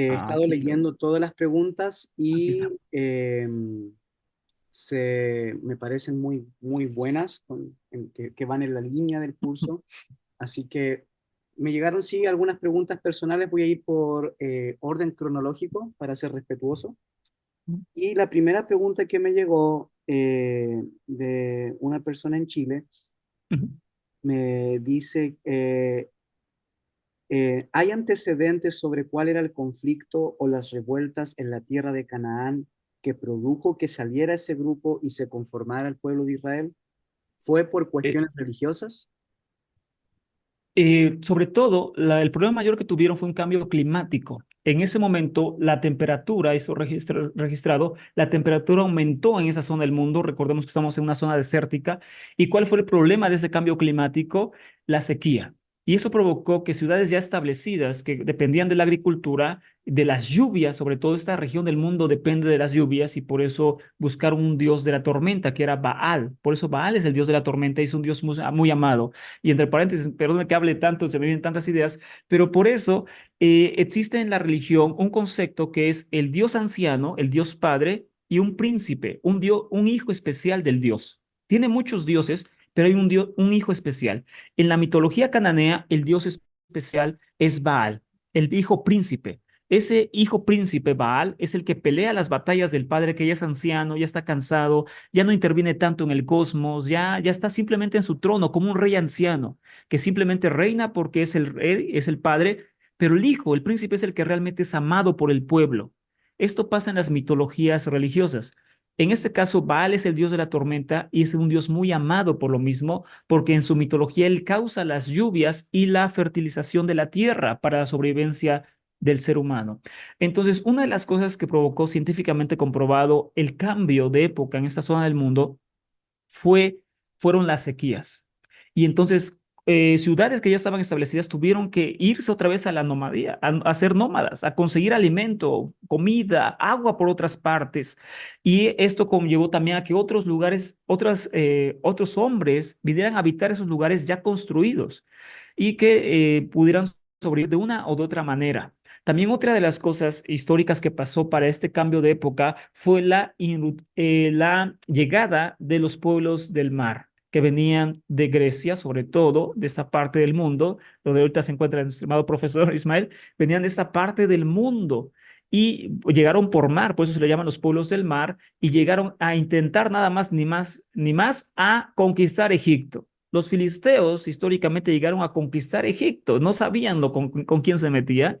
He estado Aquí lo, leyendo todas las preguntas aquí y está. me parecen muy buenas, que van en la línea del curso. Así que me llegaron, sí, algunas preguntas personales. Voy a ir por orden cronológico para ser respetuoso. Y la primera pregunta que me llegó de una persona en Chile Ujú. me dice, ¿hay antecedentes sobre cuál era el conflicto o las revueltas en la tierra de Canaán que produjo que saliera ese grupo y se conformara el pueblo de Israel? ¿Fue por Eh, cuestiones religiosas? Sobre todo, el problema mayor que tuvieron fue un cambio climático. En ese momento, la temperatura, eso registrado, la temperatura aumentó en esa zona del mundo. Recordemos que estamos en una zona desértica. ¿Y cuál fue el problema de ese cambio climático? La sequía. Y eso provocó que ciudades ya establecidas, que dependían de la agricultura, de las lluvias, sobre todo esta región del mundo depende de las lluvias, y por eso buscaron un dios de la tormenta, que era Baal. Por eso Baal es el dios de la tormenta y es un dios muy amado. Y entre paréntesis, perdón que hable tanto, se me vienen tantas ideas, pero por eso existe en la religión un concepto que es el Dios anciano, el Dios Padre y un príncipe, un hijo especial del Dios. Tiene muchos dioses, pero hay un hijo especial. En la mitología cananea, el Dios especial es Baal, el hijo príncipe. Ese hijo príncipe Baal es el que pelea las batallas del padre, que ya es anciano, ya está cansado, ya no interviene tanto en el cosmos, ya está simplemente en su trono como un rey anciano, que simplemente reina porque es el rey, es el padre, pero el hijo, el príncipe, es el que realmente es amado por el pueblo. Esto pasa en las mitologías religiosas. En este caso, Baal es el dios de la tormenta y es un dios muy amado por lo mismo, porque en su mitología él causa las lluvias y la fertilización de la tierra para la sobrevivencia del ser humano. Entonces, una de las cosas que provocó científicamente comprobado el cambio de época en esta zona del mundo fue, fueron las sequías. Y entonces, ciudades que ya estaban establecidas tuvieron que irse otra vez a la nomadía, a ser nómadas, a conseguir alimento, comida, agua por otras partes. Y esto conllevó también a que otros lugares, otros hombres vinieran a habitar esos lugares ya construidos y que pudieran sobrevivir de una o de otra manera. También otra de las cosas históricas que pasó para este cambio de época fue la llegada de los pueblos del mar, que venían de Grecia, sobre todo de esta parte del mundo, donde ahorita se encuentra nuestro estimado profesor Ismael, venían de esta parte del mundo y llegaron por mar, por eso se le llaman los pueblos del mar, y llegaron a intentar nada más a conquistar Egipto. Los filisteos históricamente llegaron a conquistar Egipto, no sabían con quién se metía,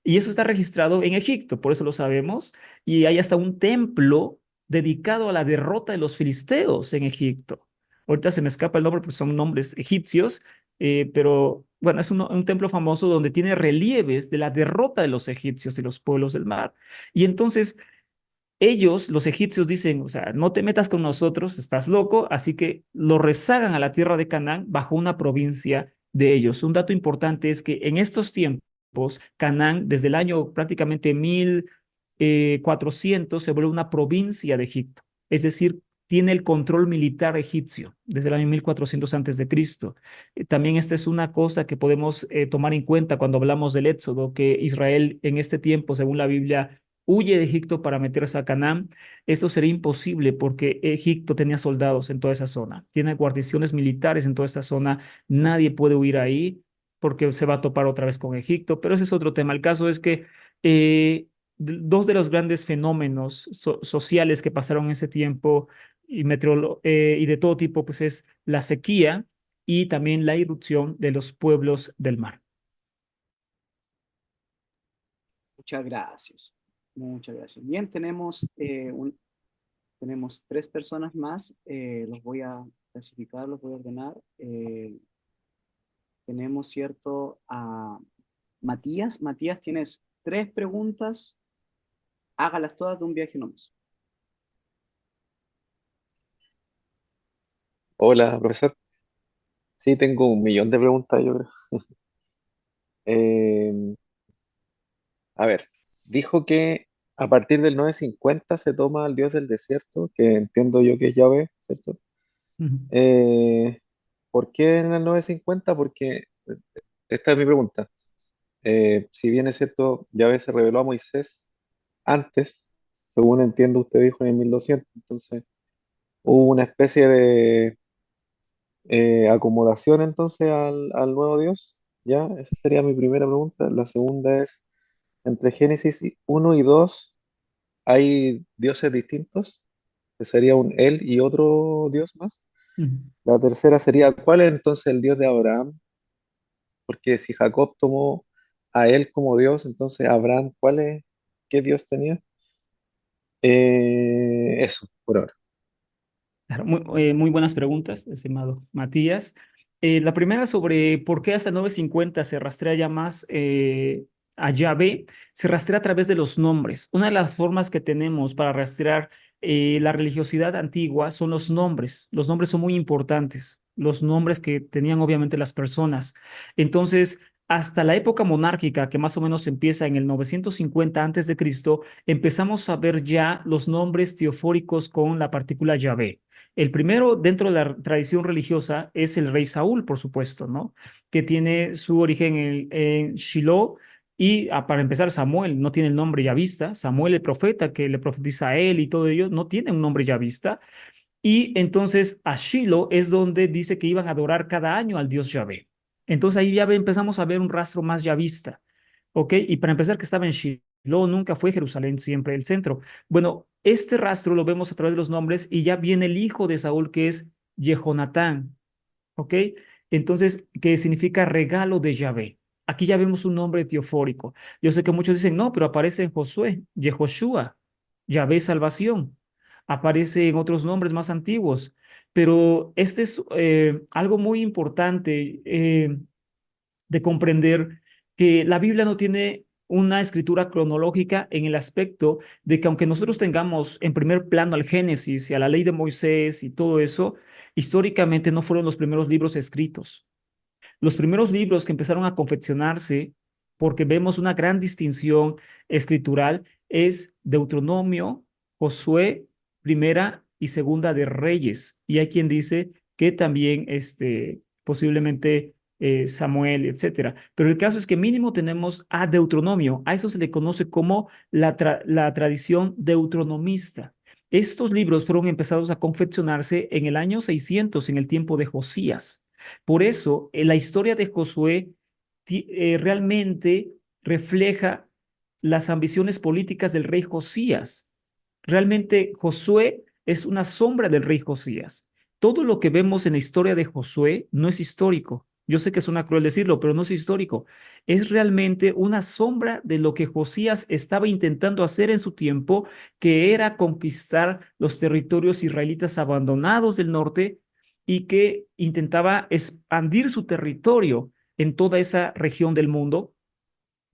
y eso está registrado en Egipto, por eso lo sabemos, y hay hasta un templo dedicado a la derrota de los filisteos en Egipto. Ahorita se me escapa el nombre porque son nombres egipcios, pero bueno, es un templo famoso donde tiene relieves de la derrota de los egipcios y los pueblos del mar. Y entonces ellos, los egipcios, dicen, o sea, no te metas con nosotros, estás loco, así que lo rezagan a la tierra de Canaán bajo una provincia de ellos. Un dato importante es que en estos tiempos, Canaán, desde el año prácticamente 1400, se vuelve una provincia de Egipto, es decir, tiene el control militar egipcio desde el año 1400 antes de Cristo. También esta es una cosa que podemos tomar en cuenta cuando hablamos del Éxodo, que Israel en este tiempo, según la Biblia, huye de Egipto para meterse a Canaán. Esto sería imposible porque Egipto tenía soldados en toda esa zona, tiene guarniciones militares en toda esta zona, nadie puede huir ahí porque se va a topar otra vez con Egipto, pero ese es otro tema. El caso es que dos de los grandes fenómenos sociales que pasaron en ese tiempo y de todo tipo, pues es la sequía y también la irrupción de los pueblos del mar. Muchas gracias. Muchas gracias. Bien, tenemos tres personas más. Los voy a clasificar, los voy a ordenar. Tenemos, ¿cierto? A Matías. Matías, tienes tres preguntas. Hágalas todas de un viaje nomás. Hola, profesor. Sí, tengo un millón de preguntas, yo creo. Eh, a ver, dijo que a partir del 950 se toma al dios del desierto, que entiendo yo que es Yahvé, ¿cierto? Ujú. Eh, ¿Por qué en el 950? Porque esta es mi pregunta. si bien es cierto, Yahvé se reveló a Moisés antes, según entiendo usted dijo en el 1200, entonces hubo una especie de acomodación entonces al nuevo Dios, ¿ya? Esa sería mi primera pregunta. La segunda es, entre Génesis 1 y 2, ¿hay dioses distintos? Que sería un él y otro Dios más. Ujú. La tercera sería, ¿cuál es entonces el Dios de Abraham? Porque si Jacob tomó a él como Dios, entonces Abraham, qué Dios tenía? Eso, por ahora. Claro, muy buenas preguntas, estimado Matías. La primera sobre por qué hasta 950 se rastrea ya más a Yahvé, se rastrea a través de los nombres. Una de las formas que tenemos para rastrear la religiosidad antigua son los nombres. Los nombres son muy importantes, los nombres que tenían obviamente las personas. Entonces, hasta la época monárquica, que más o menos empieza en el 950 antes de Cristo, empezamos a ver ya los nombres teofóricos con la partícula Yahvé. El primero dentro de la tradición religiosa es el rey Saúl, por supuesto, ¿no? Que tiene su origen en Shiloh y para empezar Samuel no tiene el nombre ya vista. Samuel el profeta que le profetiza a él y todo ello no tiene un nombre ya vista. Y entonces a Shiloh es donde dice que iban a adorar cada año al dios Yahvé. Entonces ahí ya empezamos a ver un rastro más yavista, ¿ok? Y para empezar que estaba en Shiloh, nunca fue Jerusalén siempre el centro. Bueno, este rastro lo vemos a través de los nombres y ya viene el hijo de Saúl que es Jehonatán, ¿ok? Entonces, que significa regalo de Yahvé. Aquí ya vemos un nombre teofórico. Yo sé que muchos dicen, no, pero aparece en Josué, Yehoshua, Yahvé salvación. Aparece en otros nombres más antiguos. Pero este es algo muy importante de comprender que la Biblia no tiene una escritura cronológica en el aspecto de que aunque nosotros tengamos en primer plano al Génesis y a la ley de Moisés y todo eso, históricamente no fueron los primeros libros escritos. Los primeros libros que empezaron a confeccionarse, porque vemos una gran distinción escritural, es Deuteronomio, Josué, Primera y Segunda de Reyes. Y hay quien dice que también posiblemente Samuel, etcétera. Pero el caso es que mínimo tenemos a Deuteronomio. A eso se le conoce como la tradición deuteronomista. Estos libros fueron empezados a confeccionarse en el año 600, en el tiempo de Josías. Por eso, la historia de Josué realmente refleja las ambiciones políticas del rey Josías. Realmente Josué es una sombra del rey Josías. Todo lo que vemos en la historia de Josué no es histórico. Yo sé que suena cruel decirlo, pero no es histórico. Es realmente una sombra de lo que Josías estaba intentando hacer en su tiempo, que era conquistar los territorios israelitas abandonados del norte y que intentaba expandir su territorio en toda esa región del mundo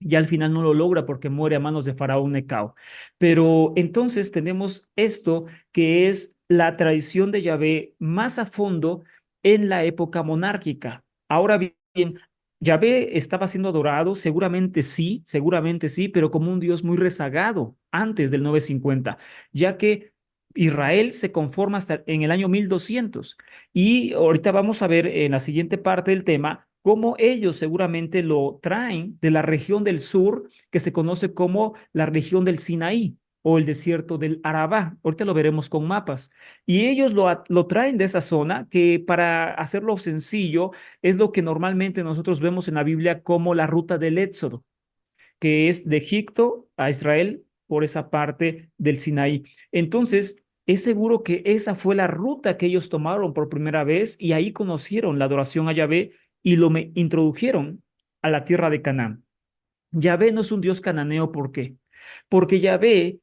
y al final no lo logra porque muere a manos de Faraón Necao. Pero entonces tenemos esto que es la tradición de Yahvé más a fondo en la época monárquica. Ahora bien, Yahvé estaba siendo adorado, seguramente sí, pero como un Dios muy rezagado antes del 950, ya que Israel se conforma hasta en el año 1200. Y ahorita vamos a ver en la siguiente parte del tema cómo ellos seguramente lo traen de la región del sur, que se conoce como la región del Sinaí o el desierto del Arabá. Ahorita lo veremos con mapas. Y ellos lo traen de esa zona, que para hacerlo sencillo es lo que normalmente nosotros vemos en la Biblia como la ruta del Éxodo, que es de Egipto a Israel por esa parte del Sinaí. Entonces, es seguro que esa fue la ruta que ellos tomaron por primera vez y ahí conocieron la adoración a Yahvé y lo introdujeron a la tierra de Canaán. Yahvé no es un Dios cananeo, ¿por qué? Porque Yahvé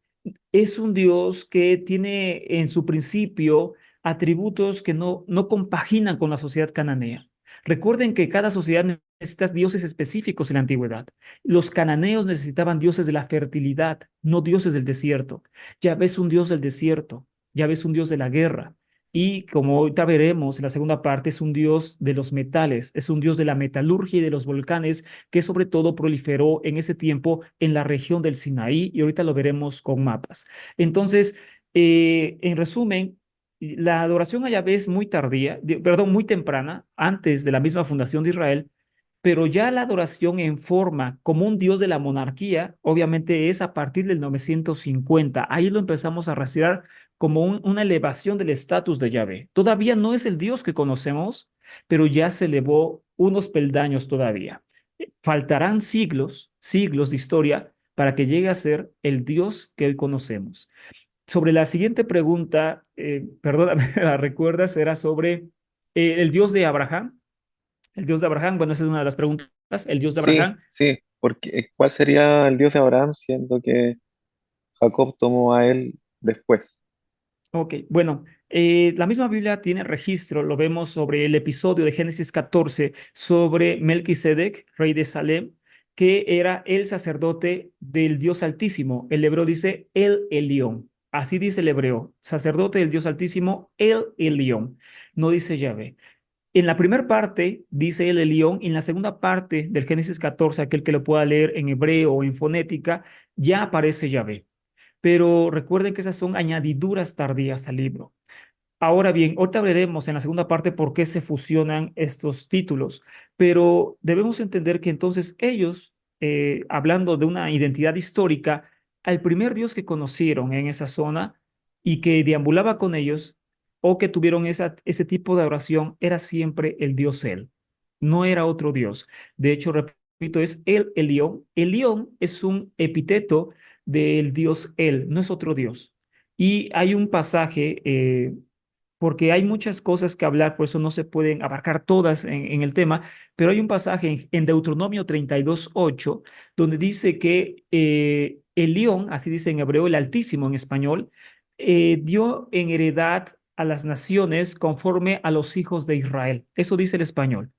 es un Dios que tiene en su principio atributos que no compaginan con la sociedad cananea. Recuerden que cada sociedad necesita dioses específicos en la antigüedad. Los cananeos necesitaban dioses de la fertilidad, no dioses del desierto. Yahvé es un dios del desierto, Yahvé es un dios de la guerra. Y como ahorita veremos en la segunda parte, es un dios de los metales, es un dios de la metalurgia y de los volcanes que sobre todo proliferó en ese tiempo en la región del Sinaí y ahorita lo veremos con mapas. Entonces, en resumen, la adoración a Yahvé es muy tardía, perdón, muy temprana, antes de la misma fundación de Israel, pero ya la adoración en forma como un Dios de la monarquía, obviamente es a partir del 950. Ahí lo empezamos a rastrear como una elevación del estatus de Yahvé. Todavía no es el Dios que conocemos, pero ya se elevó unos peldaños todavía. Faltarán siglos, siglos de historia para que llegue a ser el Dios que hoy conocemos. Sobre la siguiente pregunta, perdóname, ¿la recuerdas? Era sobre el Dios de Abraham. El Dios de Abraham, bueno, esa es una de las preguntas. El Dios de Sí, Abraham. sí, porque ¿cuál sería el Dios de Abraham siendo que Jacob tomó a él después? Ok, bueno, la misma Biblia tiene registro, lo vemos sobre el episodio de Génesis 14 sobre Melquisedec, rey de Salem, que era el sacerdote del Dios Altísimo. El hebreo dice el Elión. Así dice el hebreo, sacerdote del Dios Altísimo, el Elión. No dice Yahvé. En la primera parte dice el Elión, y en la segunda parte del Génesis 14, aquel que lo pueda leer en hebreo o en fonética, ya aparece Yahvé. Pero recuerden que esas son añadiduras tardías al libro. Ahora bien, ahorita veremos en la segunda parte por qué se fusionan estos títulos, pero debemos entender que entonces ellos, hablando de una identidad histórica, al primer Dios que conocieron en esa zona y que deambulaba con ellos o que tuvieron ese tipo de oración era siempre el Dios Él, no era otro Dios. De hecho, repito, es el Elión. Elión es un epíteto del Dios Él, no es otro Dios. Y hay un pasaje porque hay muchas cosas que hablar, por eso no se pueden abarcar todas en el tema, pero hay un pasaje en Deuteronomio 32:8 donde dice que el León, así dice en hebreo, el Altísimo en español, dio en heredad a las naciones conforme a los hijos de Israel. Eso dice el español.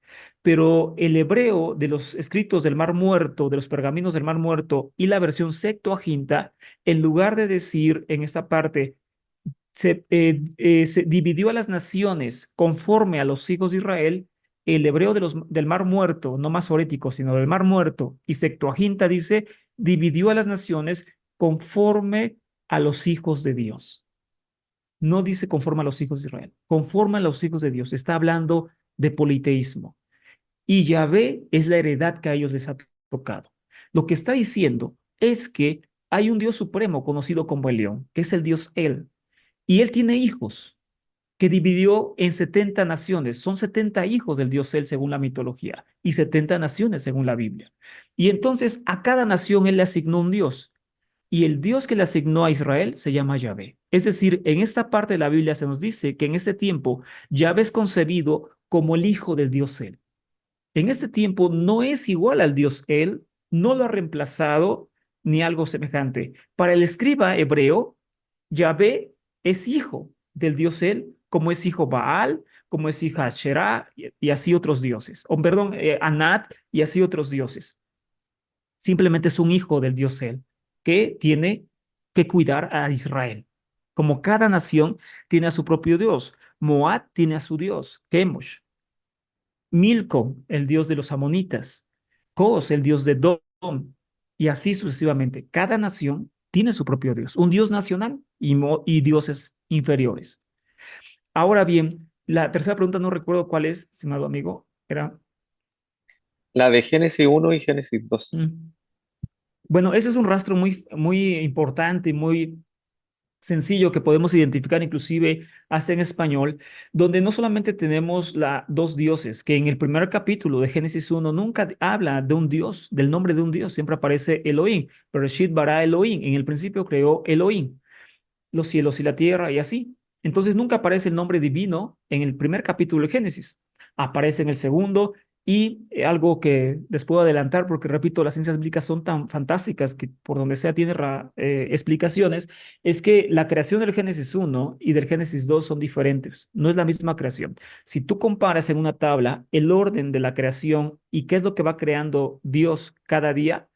Pero el hebreo de los escritos del Mar Muerto, de los pergaminos del Mar Muerto y la versión Septuaginta, en lugar de decir en esta parte se dividió a las naciones conforme a los hijos de Israel. El hebreo del Mar Muerto, no masorético, sino del Mar Muerto, y Septuaginta dice, dividió a las naciones conforme a los hijos de Dios. No dice conforme a los hijos de Israel, conforme a los hijos de Dios. Está hablando de politeísmo. Y Yahvé es la heredad que a ellos les ha tocado. Lo que está diciendo es que hay un Dios supremo conocido como el León, que es el Dios Él, y él tiene hijos que dividió en 70 naciones. Son 70 hijos del Dios Él según la mitología y 70 naciones según la Biblia. Y entonces a cada nación él le asignó un Dios. Y el Dios que le asignó a Israel se llama Yahvé. Es decir, en esta parte de la Biblia se nos dice que en este tiempo Yahvé es concebido como el hijo del Dios Él. En este tiempo no es igual al Dios Él, no lo ha reemplazado ni algo semejante. Para el escriba hebreo, Yahvé es hijo del Dios Él, como es hijo Baal, como es hija Asherah y así otros dioses. O perdón, Anat y así otros dioses. Simplemente es un hijo del Dios Él que tiene que cuidar a Israel. Como cada nación tiene a su propio Dios. Moab tiene a su Dios, Kemosh. Milcom, el dios de los amonitas, Cos, el dios de Dom, y así sucesivamente. Cada nación tiene su propio dios, un dios nacional y dioses inferiores. Ahora bien, la tercera pregunta no recuerdo cuál es, estimado amigo, era... La de Génesis 1 y Génesis 2. mm, Bueno, ese es un rastro muy, muy importante y muy sencillo que podemos identificar inclusive hasta en español, donde no solamente tenemos dos dioses, que en el primer capítulo de Génesis 1 nunca habla de un dios, del nombre de un dios, siempre aparece Elohim, Bereshit bara Elohim, en el principio creó Elohim, los cielos y la tierra y así. Entonces nunca aparece el nombre divino en el primer capítulo de Génesis. Aparece en el segundo y algo que les puedo adelantar, porque repito, las ciencias bíblicas son tan fantásticas que por donde sea tiene explicaciones, es que la creación del Génesis 1 y del Génesis 2 son diferentes. No es la misma creación. Si tú comparas en una tabla el orden de la creación y qué es lo que va creando Dios cada día,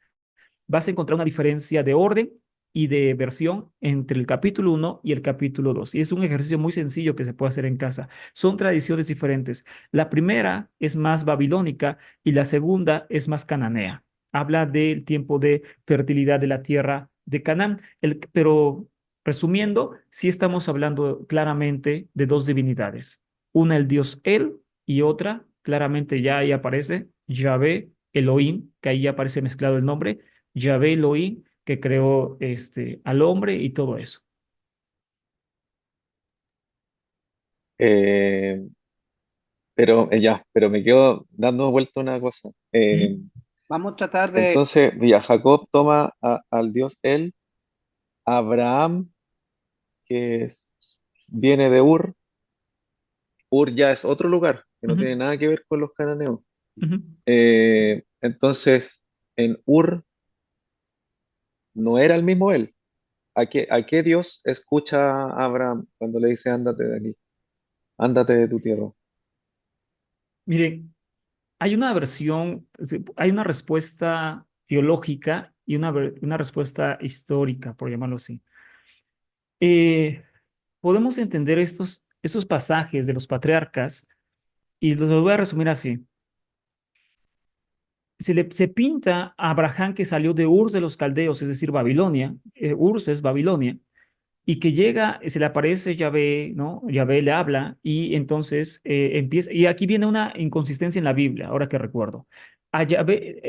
vas a encontrar una diferencia de orden y de versión entre el capítulo 1 y el capítulo 2. Y es un ejercicio muy sencillo que se puede hacer en casa. Son tradiciones diferentes. La primera es más babilónica y la segunda es más cananea. Habla del tiempo de fertilidad de la tierra de Canaán. Pero resumiendo, sí estamos hablando claramente de dos divinidades. Una el dios El y otra claramente ya ahí aparece Yahvé Elohim, que ahí ya aparece mezclado el nombre, Yahvé Elohim, que creó al hombre y todo eso. Eh, pero me quedo dando vuelta una cosa. ¿Mm? Vamos a tratar de, Entonces, ya, Jacob toma al dios él, Abraham, que viene de Ur. Ur ya es otro lugar, que no Ujú, tiene nada que ver con los cananeos. ujú. Entonces, en Ur no era el mismo él. ¿A qué Dios escucha a Abraham cuando le dice, ándate de aquí, ándate de tu tierra? Miren, hay una versión, hay una respuesta teológica y una respuesta histórica, por llamarlo así. Eh, Podemos entender estos pasajes de los patriarcas y los voy a resumir así. Se pinta a Abraham que salió de Ur de los Caldeos, es decir, Babilonia. Ur es Babilonia, y que llega, se le aparece Yahvé, ¿no? Yahvé le habla y entonces empieza, y aquí viene una inconsistencia en la Biblia, ahora que recuerdo. A Yahvé,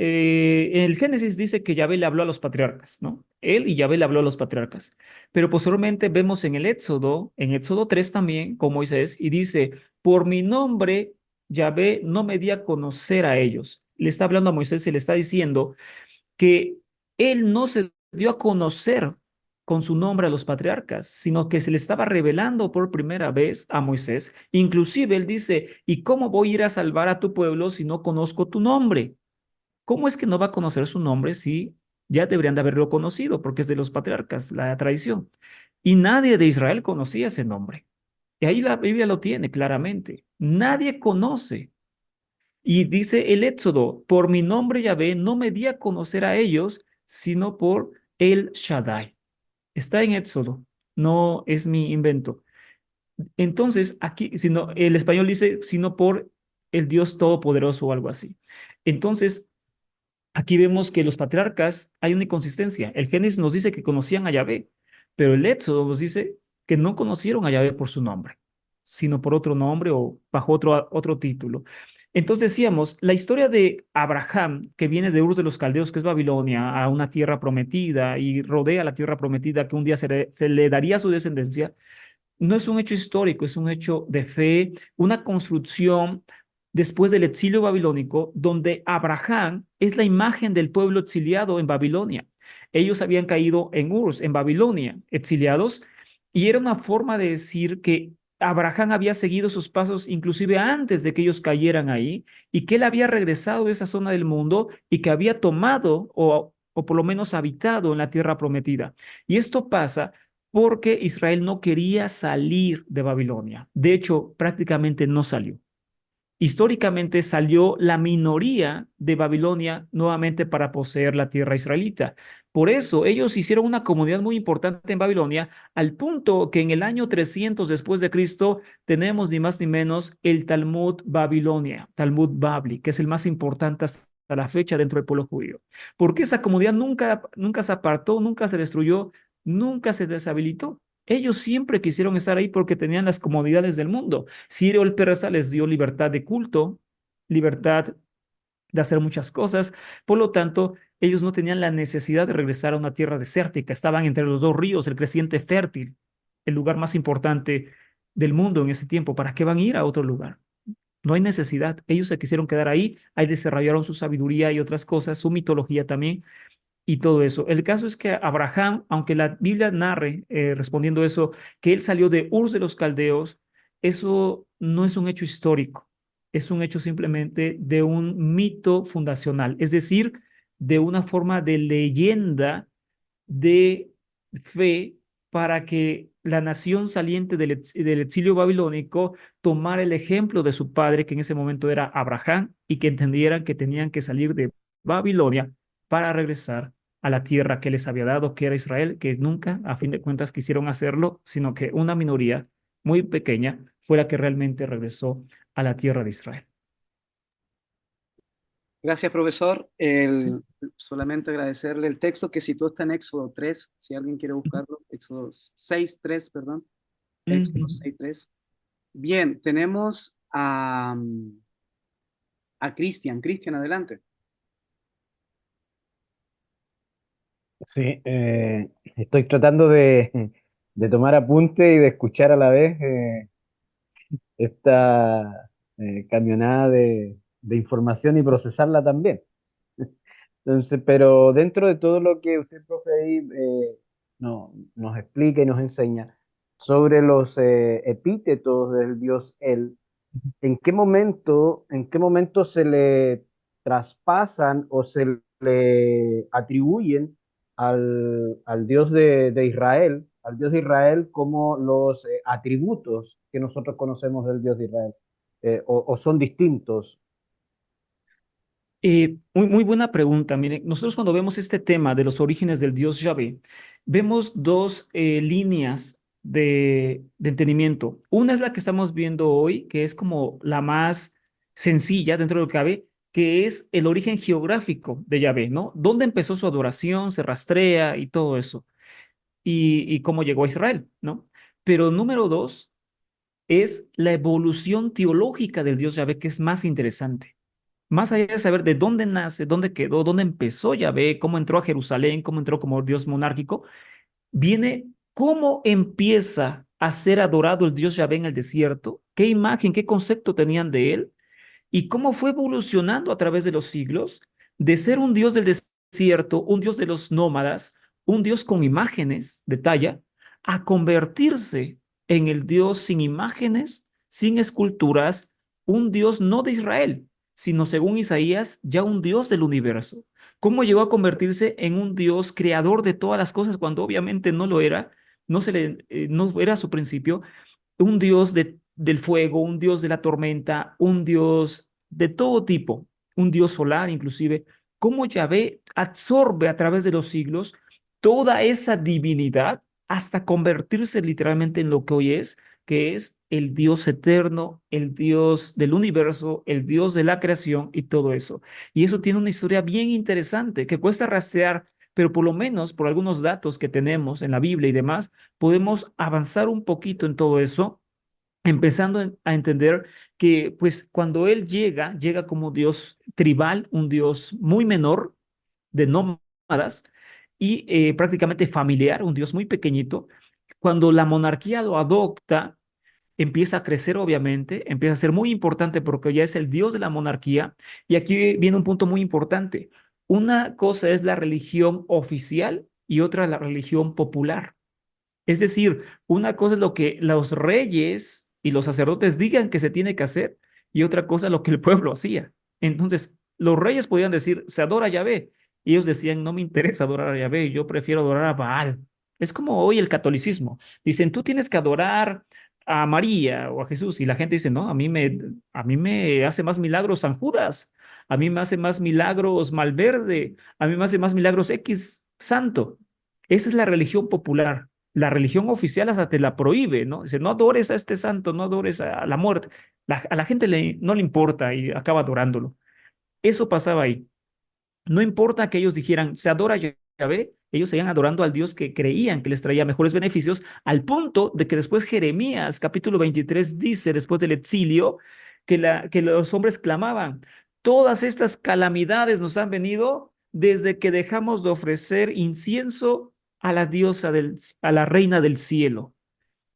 en el Génesis dice que Yahvé le habló a los patriarcas, ¿no? Él y Yahvé le habló a los patriarcas. Pero posteriormente vemos en Éxodo 3 también, con Moisés, y dice, por mi nombre, Yahvé no me di a conocer a ellos. Le está hablando a Moisés y le está diciendo que él no se dio a conocer con su nombre a los patriarcas, sino que se le estaba revelando por primera vez a Moisés. Inclusive él dice, ¿y cómo voy a ir a salvar a tu pueblo si no conozco tu nombre? ¿Cómo es que no va a conocer su nombre si ya deberían de haberlo conocido? Porque es de los patriarcas, la tradición. Y nadie de Israel conocía ese nombre. Y ahí la Biblia lo tiene claramente. Nadie conoce. Y dice el Éxodo, por mi nombre Yahvé no me di a conocer a ellos, sino por el Shaddai. Está en Éxodo, no es mi invento. Entonces, aquí, sino, el español dice, sino por el Dios Todopoderoso o algo así. Entonces, aquí vemos que los patriarcas hay una inconsistencia. El Génesis nos dice que conocían a Yahvé, pero el Éxodo nos dice que no conocieron a Yahvé por su nombre, sino por otro nombre o bajo otro título. Entonces decíamos, la historia de Abraham, que viene de Ur de los Caldeos, que es Babilonia, a una tierra prometida y rodea la tierra prometida que un día se le daría a su descendencia, no es un hecho histórico, es un hecho de fe, una construcción después del exilio babilónico, donde Abraham es la imagen del pueblo exiliado en Babilonia. Ellos habían caído en Ur, en Babilonia, exiliados, y era una forma de decir que Abraham había seguido sus pasos inclusive antes de que ellos cayeran ahí, y que él había regresado de esa zona del mundo y que había tomado o por lo menos habitado en la tierra prometida. Y esto pasa porque Israel no quería salir de Babilonia. De hecho, prácticamente no salió. Históricamente salió la minoría de Babilonia nuevamente para poseer la tierra israelita. Por eso ellos hicieron una comunidad muy importante en Babilonia, al punto que en el año 300 después de Cristo tenemos ni más ni menos el Talmud Babilonia, Talmud Babli, que es el más importante hasta la fecha dentro del pueblo judío. Porque esa comunidad nunca se apartó, nunca se destruyó, nunca se deshabilitó. Ellos siempre quisieron estar ahí porque tenían las comodidades del mundo. Ciro el persa les dio libertad de culto, libertad de hacer muchas cosas. Por lo tanto, ellos no tenían la necesidad de regresar a una tierra desértica. Estaban entre los dos ríos, el creciente fértil, el lugar más importante del mundo en ese tiempo. ¿Para qué van a ir a otro lugar? No hay necesidad. Ellos se quisieron quedar ahí, ahí desarrollaron su sabiduría y otras cosas, su mitología también y todo eso. El caso es que Abraham, aunque la Biblia narre, respondiendo eso, que él salió de Ur de los Caldeos, eso no es un hecho histórico, es un hecho simplemente de un mito fundacional, es decir, de una forma de leyenda de fe para que la nación saliente del exilio babilónico tomara el ejemplo de su padre, que en ese momento era Abraham, y que entendieran que tenían que salir de Babilonia para regresar a la tierra que les había dado, que era Israel, que nunca, a fin de cuentas, quisieron hacerlo, sino que una minoría muy pequeña fue la que realmente regresó a la tierra de Israel. gracias, profesor. ¿Sí? Solamente agradecerle el texto que citó está en Éxodo 3, si alguien quiere buscarlo, Éxodo 6:3, perdón, Éxodo Ujú. 6:3. Bien, tenemos a a Cristian. Cristian, adelante. Sí, estoy tratando de tomar apunte y de escuchar a la vez esta camionada de información y procesarla también. Entonces, pero dentro de todo lo que usted, profe, ahí nos explica y nos enseña sobre los epítetos del dios El, en qué momento se le traspasan o se le atribuyen al Dios al Dios de Israel como los atributos que nosotros conocemos del Dios de Israel? O son distintos? Muy buena pregunta. Miren, nosotros cuando vemos este tema de los orígenes del Dios Yahvé, vemos dos líneas de entendimiento. Una es la que estamos viendo hoy, que es como la más sencilla dentro de lo que cabe, que es el origen geográfico de Yahvé, ¿no? ¿Dónde empezó su adoración? Se rastrea y todo eso. Y cómo llegó a Israel, ¿no? Pero número dos es la evolución teológica del Dios Yahvé, que es más interesante. Más allá de saber de dónde nace, dónde quedó, dónde empezó Yahvé, cómo entró a Jerusalén, cómo entró como Dios monárquico, viene cómo empieza a ser adorado el Dios Yahvé en el desierto, qué imagen, qué concepto tenían de él y cómo fue evolucionando a través de los siglos de ser un Dios del desierto, un Dios de los nómadas, un Dios con imágenes de talla, a convertirse en el Dios sin imágenes, sin esculturas, un Dios no de Israel, sino según Isaías, ya un Dios del universo. ¿Cómo llegó a convertirse en un Dios creador de todas las cosas cuando obviamente no lo era? No era su principio, un Dios del fuego, un Dios de la tormenta, un Dios de todo tipo, un Dios solar inclusive. Cómo Yahvé absorbe a través de los siglos toda esa divinidad hasta convertirse literalmente en lo que hoy es, que es el Dios eterno, el Dios del universo, el Dios de la creación y todo eso. Y eso tiene una historia bien interesante que cuesta rastrear, pero por lo menos por algunos datos que tenemos en la Biblia y demás, podemos avanzar un poquito en todo eso, empezando a entender que pues cuando Él llega, llega como Dios tribal, un Dios muy menor, de nómadas, y prácticamente familiar, un Dios muy pequeñito. Cuando la monarquía lo adopta, empieza a crecer, obviamente, empieza a ser muy importante porque ya es el Dios de la monarquía. Y aquí viene un punto muy importante. Una cosa es la religión oficial y otra la religión popular. Es decir, una cosa es lo que los reyes y los sacerdotes digan que se tiene que hacer y otra cosa lo que el pueblo hacía. Entonces, los reyes podían decir, se adora a Yahvé. Y ellos decían, no me interesa adorar a Yahvé, yo prefiero adorar a Baal. Es como hoy el catolicismo. Dicen, tú tienes que adorar a María o a Jesús. Y la gente dice, no, a mí me hace más milagros San Judas. A mí me hace más milagros Malverde. A mí me hace más milagros X santo. Esa es la religión popular. La religión oficial hasta te la prohíbe, ¿no? Dice, no adores a este santo, no adores a la muerte. A la gente no le importa y acaba adorándolo. Eso pasaba ahí. No importa que ellos dijeran, se adora a Yahvé, ellos seguían adorando al Dios que creían que les traía mejores beneficios, al punto de que después Jeremías, capítulo 23, dice, después del exilio, que los hombres clamaban, todas estas calamidades nos han venido desde que dejamos de ofrecer incienso a la a la reina del cielo.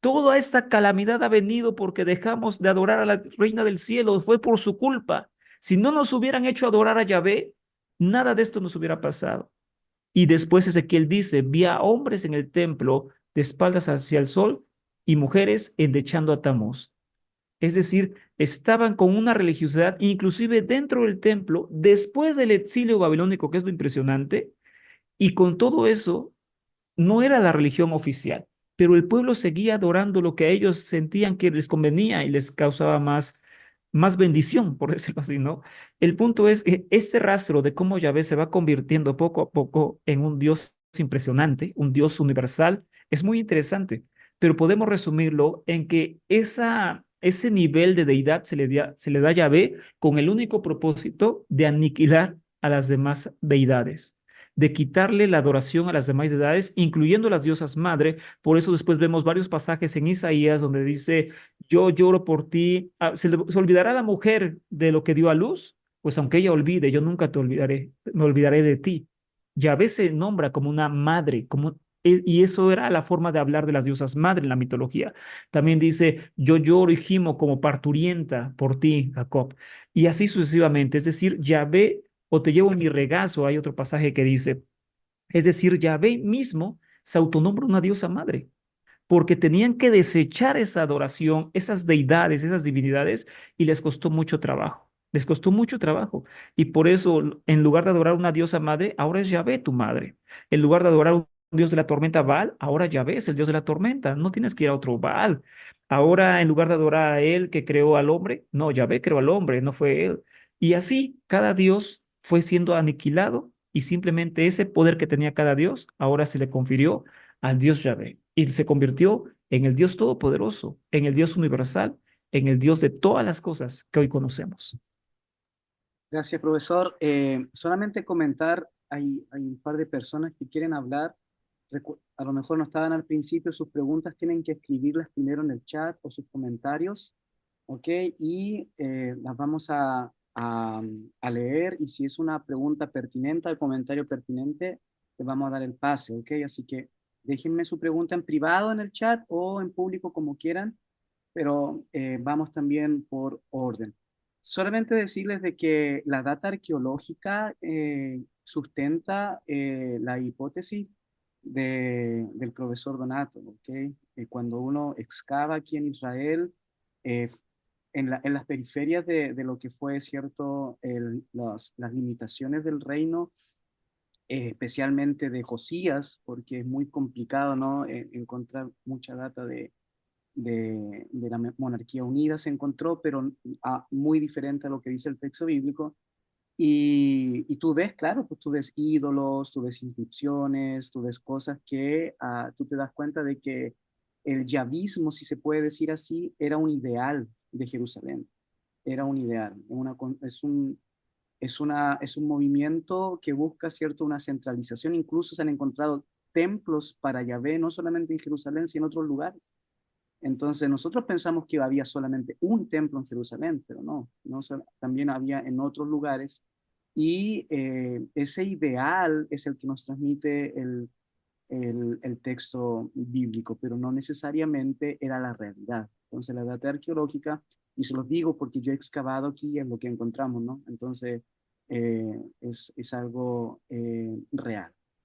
Toda esta calamidad ha venido porque dejamos de adorar a la reina del cielo, fue por su culpa. Si no nos hubieran hecho adorar a Yahvé, nada de esto nos hubiera pasado. Y después Ezequiel dice, vi a hombres en el templo de espaldas hacia el sol y mujeres endechando a Tamuz. Es decir, estaban con una religiosidad, inclusive dentro del templo, después del exilio babilónico, que es lo impresionante, y con todo eso no era la religión oficial, pero el pueblo seguía adorando lo que a ellos sentían que les convenía y les causaba más bendición, por decirlo así, ¿no? El punto es que este rastro de cómo Yahvé se va convirtiendo poco a poco en un Dios impresionante, un Dios universal, es muy interesante, pero podemos resumirlo en que ese nivel de deidad se le da a Yahvé con el único propósito de aniquilar a las demás deidades, de quitarle la adoración a las demás deidades, incluyendo las diosas madre. Por eso después vemos varios pasajes en Isaías donde dice, yo lloro por ti. Se olvidará la mujer de lo que dio a luz pues aunque ella olvide, yo nunca te olvidaré, me olvidaré de ti. Yahvé se nombra como una madre, y eso era la forma de hablar de las diosas madre en la mitología. También dice, yo lloro y gimo como parturienta por ti, Jacob. Y así sucesivamente. Es decir, Yahvé, o te llevo en mi regazo, hay otro pasaje que dice, es decir, Yahvé mismo se autonombra una diosa madre porque tenían que desechar esa adoración, esas deidades, esas divinidades, y les costó mucho trabajo. Les costó mucho trabajo. Y por eso, en lugar de adorar una diosa madre, ahora es Yahvé tu madre. En lugar de adorar un dios de la tormenta Baal, ahora Yahvé es el dios de la tormenta. No tienes que ir a otro Baal. Ahora, en lugar de adorar a él que creó al hombre, no, Yahvé creó al hombre, no fue él. Y así, cada dios fue siendo aniquilado y simplemente ese poder que tenía cada dios ahora se le confirió al Dios Yahvé y se convirtió en el Dios todopoderoso, en el Dios universal, en el Dios de todas las cosas que hoy conocemos. Gracias, profesor. Solamente comentar, hay un par de personas que quieren hablar. A lo mejor no estaban al principio, sus preguntas tienen que escribirlas primero en el chat o sus comentarios, ¿ok? Y las vamos a leer y si es una pregunta pertinente, el comentario pertinente, les vamos a dar el pase, ¿ok? Así que déjenme su pregunta en privado en el chat o en público como quieran, pero vamos también por orden. Solamente decirles de que la data arqueológica sustenta la hipótesis del profesor Donato, ¿ok? Cuando uno excava aquí en Israel, eh, en las periferias de lo que fue, ¿cierto?, las limitaciones del reino, especialmente de Josías, porque es muy complicado, ¿no?, encontrar mucha data de la monarquía unida se encontró, pero muy diferente a lo que dice el texto bíblico. Y tú ves, claro, pues tú ves ídolos, tú ves inscripciones, tú ves cosas que tú te das cuenta de que el yavismo, si se puede decir así, era un ideal de Jerusalén, era un ideal, es un movimiento que busca, ¿cierto?, una centralización. Incluso se han encontrado templos para Yahvé, no solamente en Jerusalén, sino en otros lugares. Entonces nosotros pensamos que había solamente un templo en Jerusalén, pero no también había en otros lugares. Y ese ideal es el que nos transmite el texto bíblico, pero no necesariamente era la realidad. Entonces la data arqueológica, y se los digo porque yo he excavado aquí en lo que encontramos, ¿no? Entonces es algo real.